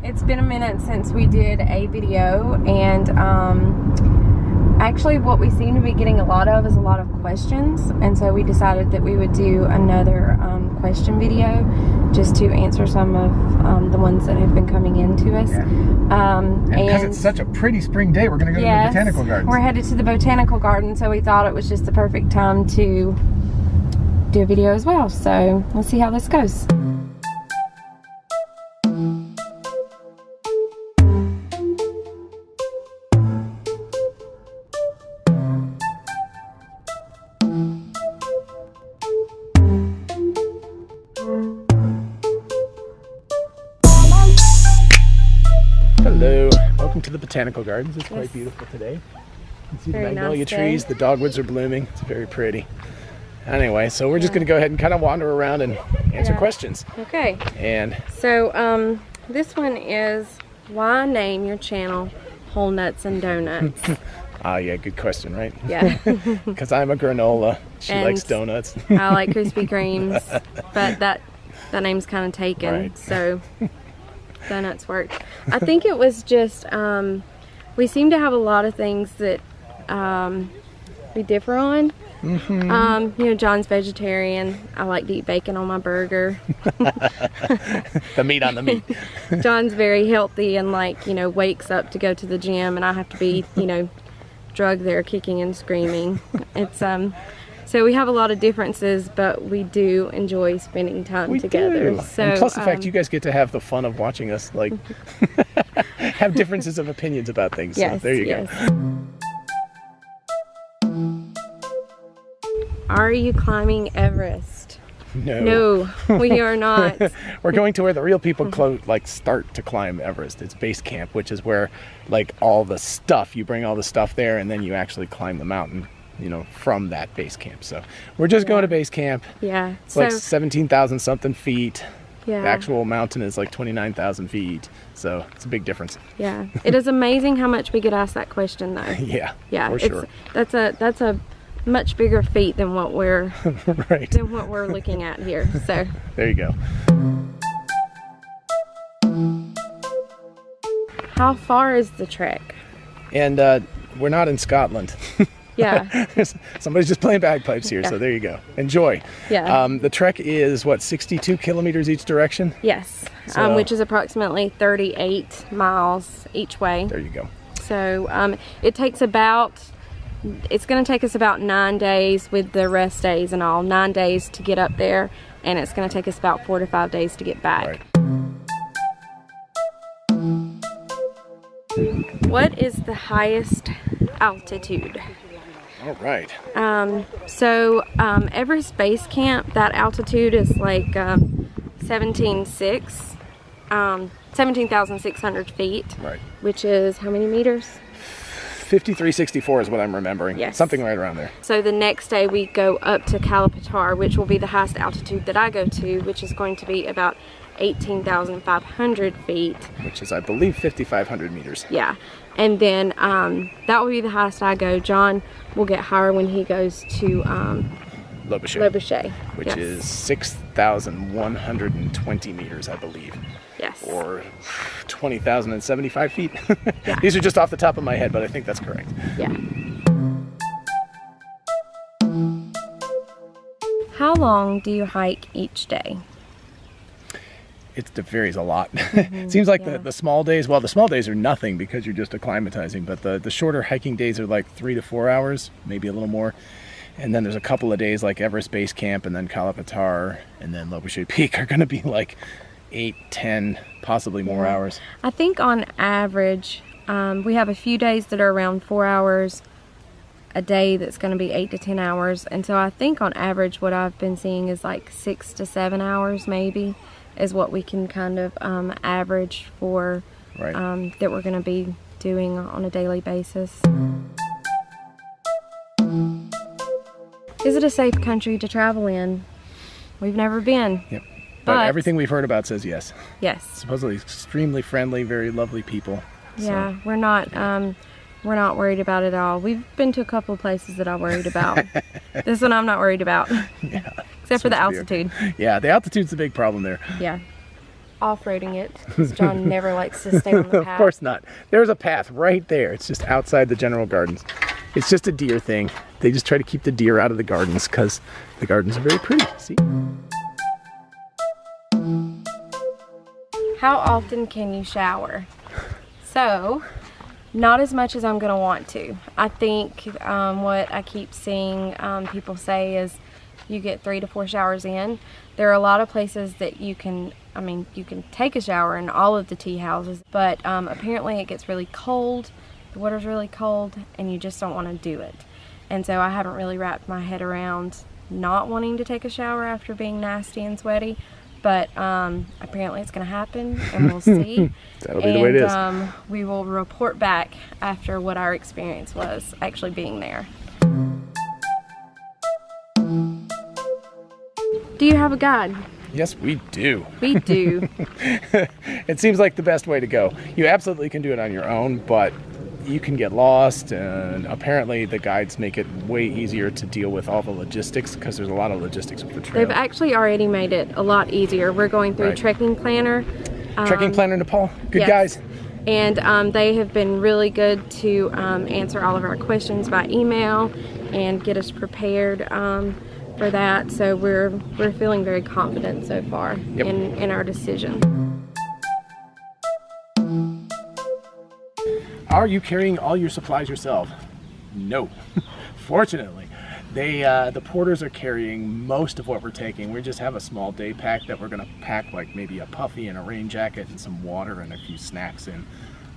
It's been a minute since we did a video, and actually what we seem to be getting a lot of is a lot of questions, and so we decided that we would do another question video just to answer some of the ones that have been coming in to us. And because it's such a pretty spring day, we're going to go to the botanical gardens. We're headed to the botanical garden, so we thought it was just the perfect time to do a video as well. So let's see how this goes. Hello, welcome to the botanical gardens. It's quite beautiful today. You can see the magnolia trees, the dogwoods are blooming. It's very pretty. Anyway, so we're just going to go ahead and kind of wander around and answer questions. Okay. And so this one is, why name your channel Whole Nuts and Donuts? yeah, good question, right? Yeah. Because I'm a granola. She likes donuts. I like Krispy Kremes, but that name's kind of taken. Right. So donuts work. I think it was just we seem to have a lot of things that we differ on. Mm-hmm. You know, John's vegetarian. I like to eat bacon on my burger. The meat on the meat. John's very healthy and, like, you know, wakes up to go to the gym, and I have to be, you know, drugged there kicking and screaming. It's so we have a lot of differences, but we do enjoy spending time together. Do. So, and plus the fact you guys get to have the fun of watching us, like, have differences of opinions about things. Yes, so there you go. Are you climbing Everest? No. No, we are not. We're going to where the real people start to climb Everest. It's base camp, which is where, like, all the stuff, you bring all the stuff there, and then you actually climb the mountain, you know, from that base camp. So we're just going to base camp. Yeah. It's like 17,000 something feet. Yeah. The actual mountain is like 29,000 feet. So it's a big difference. Yeah. It is amazing how much we get asked that question, though. Yeah. Yeah. For sure. That's a much bigger feat than what we're right. than what we're looking at here. So there you go. How far is the trek? And we're not in Scotland. Yeah. Somebody's just playing bagpipes here, so there you go. Enjoy. Yeah. The trek is, what, 62 kilometers each direction? Yes. So, which is approximately 38 miles each way. There you go. So it takes it's going to take us about 9 days with the rest days and all. 9 days to get up there, and it's going to take us about 4 to 5 days to get back. Right. What is the highest altitude? All right. Everest Base Camp, that altitude is like 17,600 feet. Right. Which is how many meters? 5364 is what I'm remembering. Yes. Something right around there. So the next day we go up to Pathar, which will be the highest altitude that I go to, which is going to be about 18,500 feet. Which is, I believe, 5,500 meters. Yeah. And then that will be the highest I go. John will get higher when he goes to Lobuche. Which is 6,120 meters, I believe. Yes. Or 20,075 feet. Yeah. These are just off the top of my head, but I think that's correct. Yeah. How long do you hike each day? It varies a lot. It seems like the small days, well, the small days are nothing because you're just acclimatizing, but the shorter hiking days are like 3 to 4 hours, maybe a little more. And then there's a couple of days like Everest Base Camp and then Pathar and then Lobuche Peak are going to be like 8, 10, possibly more hours. I think on average, we have a few days that are around 4 hours, a day that's going to be 8 to 10 hours. And so I think on average what I've been seeing is like 6 to 7 hours maybe is what we can kind of average for that we're going to be doing on a daily basis. Is it a safe country to travel in? We've never been. Yep. But everything we've heard about says yes. Yes. Supposedly extremely friendly, very lovely people. Yeah, we're not worried about it at all. We've been to a couple of places that I'm worried about. This one I'm not worried about. Yeah. Except for the altitude. Yeah, the altitude's the big problem there. Yeah. off-roading it, because John never likes to stay on the path. Of course not. There's a path right there. It's just outside the general gardens. It's just a deer thing. They just try to keep the deer out of the gardens because the gardens are very pretty. See? How often can you shower? So, not as much as I'm going to want to. I think what I keep seeing people say is you get 3 to 4 showers in. There are a lot of places that you can take a shower in all of the tea houses, but apparently it gets really cold, the water's really cold, and you just don't want to do it. And so I haven't really wrapped my head around not wanting to take a shower after being nasty and sweaty, but apparently it's going to happen, and we'll see. That'll be the way it is. We will report back after what our experience was actually being there. Do you have a guide? Yes, we do. We do. It seems like the best way to go. You absolutely can do it on your own, but you can get lost, and apparently the guides make it way easier to deal with all the logistics because there's a lot of logistics with the trail. They've actually already made it a lot easier. We're going through Trekking Planner. Trekking Planner Nepal. Good yes. guys. And they have been really good to answer all of our questions by email and get us prepared for that. So we're feeling very confident so far in our decision. Are you carrying all your supplies yourself? No. Fortunately, the porters are carrying most of what we're taking. We just have a small day pack that we're going to pack, like maybe a puffy and a rain jacket and some water and a few snacks in.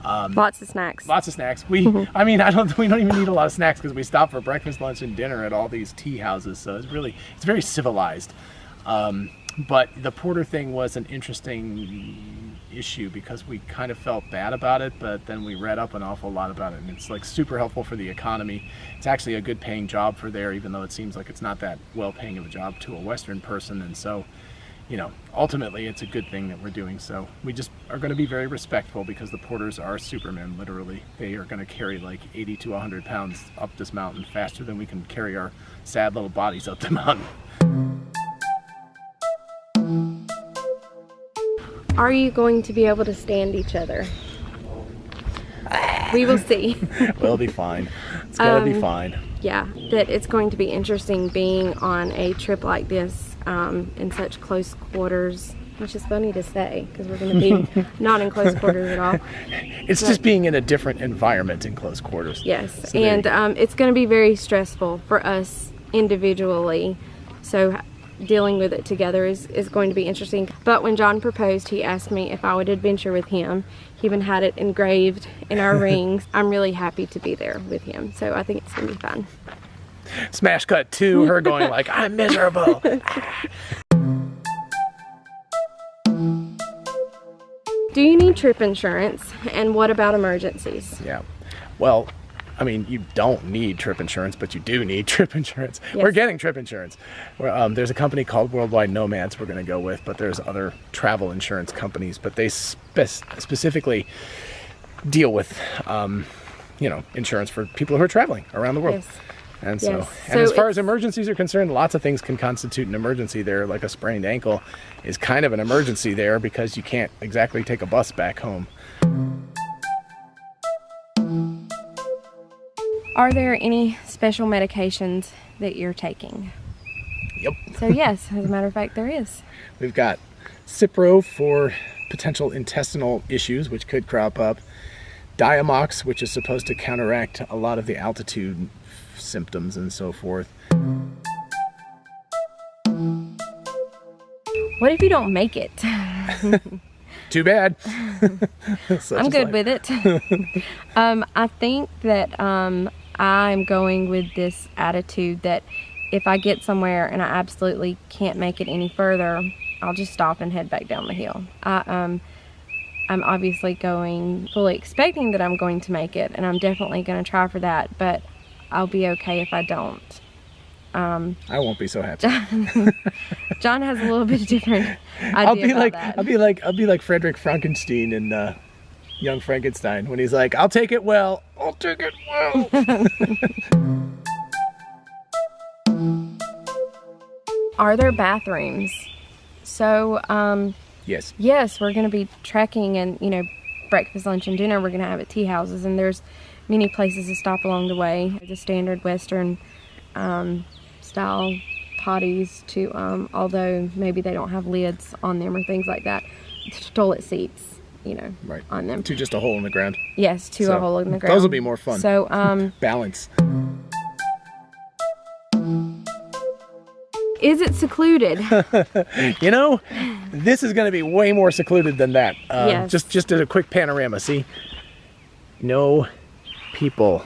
Lots of snacks. Lots of snacks. We don't even need a lot of snacks because we stop for breakfast, lunch, and dinner at all these tea houses. So it's very civilized. But the porter thing was an interesting issue because we kind of felt bad about it, but then we read up an awful lot about it, and it's like super helpful for the economy. It's actually a good paying job for there, even though it seems like it's not that well paying of a job to a Western person. And so, you know, ultimately it's a good thing that we're doing. So we just are going to be very respectful because the porters are supermen, literally. They are going to carry like 80 to 100 pounds up this mountain faster than we can carry our sad little bodies up the mountain. Are you going to be able to stand each other? We will see. We'll be fine. It's gonna be fine. Yeah, that it's going to be interesting being on a trip like this in such close quarters, which is funny to say because we're going to be not in close quarters at all. It's just being in a different environment in close quarters. Yes, so and it's going to be very stressful for us individually. So dealing with it together is going to be interesting. But when John proposed, he asked me if I would adventure with him. He even had it engraved in our rings. I'm really happy to be there with him, so I think it's gonna be fun. Smash cut to her going like, I'm miserable. Do you need trip insurance, and what about emergencies? Yeah, well, I mean, you don't need trip insurance, but you do need trip insurance. Yes. We're getting trip insurance. There's a company called Worldwide Nomads we're going to go with, but there's other travel insurance companies, but they specifically deal with, insurance for people who are traveling around the world. Yes. And Yes. and as far as emergencies are concerned, lots of things can constitute an emergency there, like a sprained ankle is kind of an emergency there because you can't exactly take a bus back home. Are there any special medications that you're taking? Yep. So yes, as a matter of fact, there is. We've got Cipro for potential intestinal issues, which could crop up. Diamox, which is supposed to counteract a lot of the altitude symptoms and so forth. What if you don't make it? Too bad. I'm good with it. I think that I'm going with this attitude that if I get somewhere and I absolutely can't make it any further, I'll just stop and head back down the hill. I'm obviously going fully expecting that I'm going to make it, and I'm definitely going to try for that, but I'll be okay if I don't. I won't be so happy. John has a little bit different idea about that. I'll be like Frederick Frankenstein in Young Frankenstein when he's like, I'll take it well. I'll take it well. Are there bathrooms? So Yes. Yes, we're going to be trekking, and breakfast, lunch, and dinner we're going to have at tea houses, and there's many places to stop along the way. The standard Western style potties to, although maybe they don't have lids on them or things like that, toilet seats, Right. on them. To just a hole in the ground. Yes, to a hole in the ground. Those will be more fun. So, balance. is it secluded? This is going to be way more secluded than that. Yes. Just a quick panorama. See, no people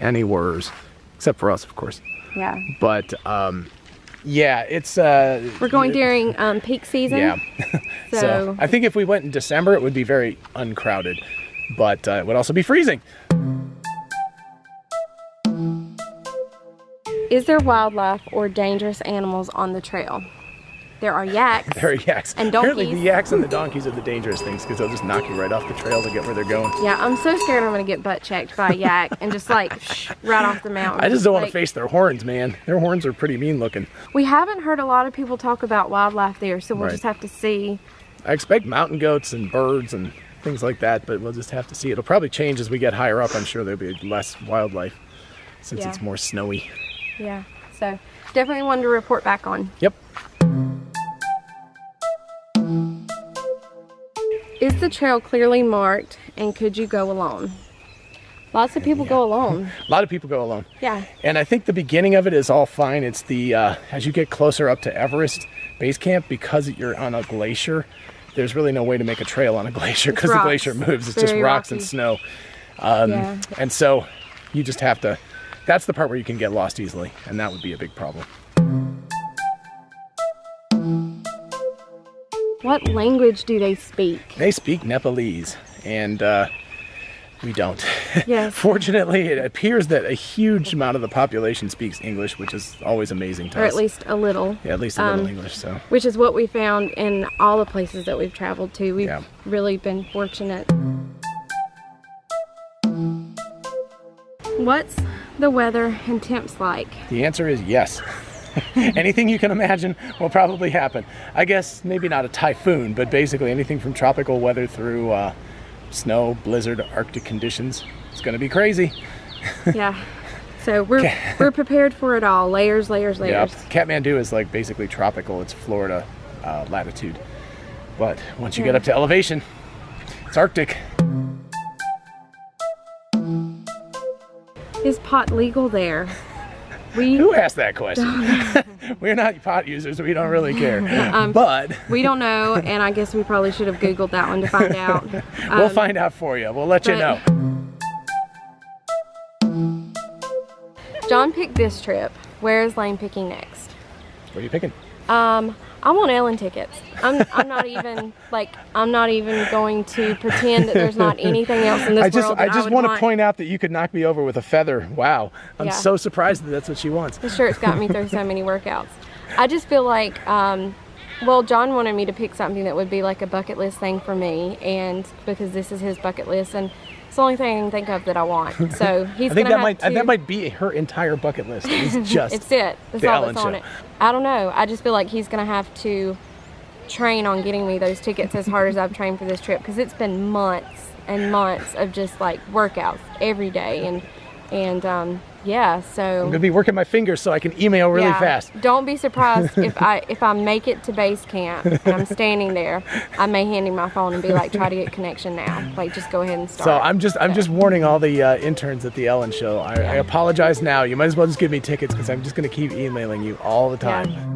anywhere, except for us, of course. Yeah. But yeah, it's We're going during peak season. yeah. So, So I think if we went in December, it would be very uncrowded, but it would also be freezing. is there wildlife or dangerous animals on the trail? There are yaks. There are yaks. And Apparently donkeys. the yaks and the donkeys are the dangerous things because they'll just knock you right off the trail to get where they're going. Yeah, I'm so scared I'm going to get butt checked by a yak and just right off the mountain. I just don't want to Like, face their horns, man. Their horns are pretty mean looking. We haven't heard a lot of people talk about wildlife there, so we'll Right. just have to see. I expect mountain goats and birds and things like that, but we'll just have to see. It'll probably change as we get higher up. I'm sure there'll be less wildlife since Yeah. it's more snowy. Yeah, so definitely one to report back on. Yep. Is the trail clearly marked, and could you go alone? Lots of people go alone. A lot of people go alone. Yeah. And I think the beginning of it is all fine. It's the as you get closer up to Everest base camp, because you're on a glacier, there's really no way to make a trail on a glacier because the rocks. glacier moves. It's just Very rocks rocky. and snow. Yeah. And so you just have to, that's the part where you can get lost easily, and that would be a big problem. What language do they speak? They speak Nepalese, and we don't. Yes. Fortunately, it appears that a huge amount of the population speaks English, which is always amazing to Or us. at least a little. Yeah, at least a little English, so. Which is what we found in all the places that we've traveled to. We've Yeah. really been fortunate. What's the weather and temps like? The answer is yes. Anything you can imagine will probably happen. I guess maybe not a typhoon, but basically anything from tropical weather through snow, blizzard, Arctic conditions. It's going to be crazy. Yeah. So we're prepared for it all. Layers, layers, Yeah, layers. Kathmandu is like basically tropical. It's Florida latitude. But once you get up to elevation, it's Arctic. Is pot legal there? Who asked that question? We're not pot users. We don't really care. But We don't know, and I guess we probably should have Googled that one to find out. we'll find out for you. We'll let you know. John picked this trip. Where is Lane picking next? What are you picking? I want Ellen tickets. I'm not even going to pretend that there's not anything else in this world that I just would want to point out that you could knock me over with a feather. Wow. I'm Yeah. so surprised that that's what she wants. This shirt's got me through so many workouts. I just feel like, well, John wanted me to pick something that would be like a bucket list thing for me, and because this is his bucket list, and it's the only thing I can think of that I want. So he's I think gonna that might be her entire bucket list. It's just It's it. That's the all Ellen that's on show. it. I don't know. I just feel like he's gonna have to train on getting me those tickets as hard as I've trained for this trip, because it's been months and months of just like workouts every day, and yeah. So I'm gonna be working my fingers so I can email really yeah, fast. Don't be surprised if I make it to base camp and I'm standing there. I may hand him my phone and be like, try to get connection now. Like, just go ahead and start. So I'm just warning all the interns at the Ellen show. I apologize now. You might as well just give me tickets because I'm just gonna keep emailing you all the time. Yeah.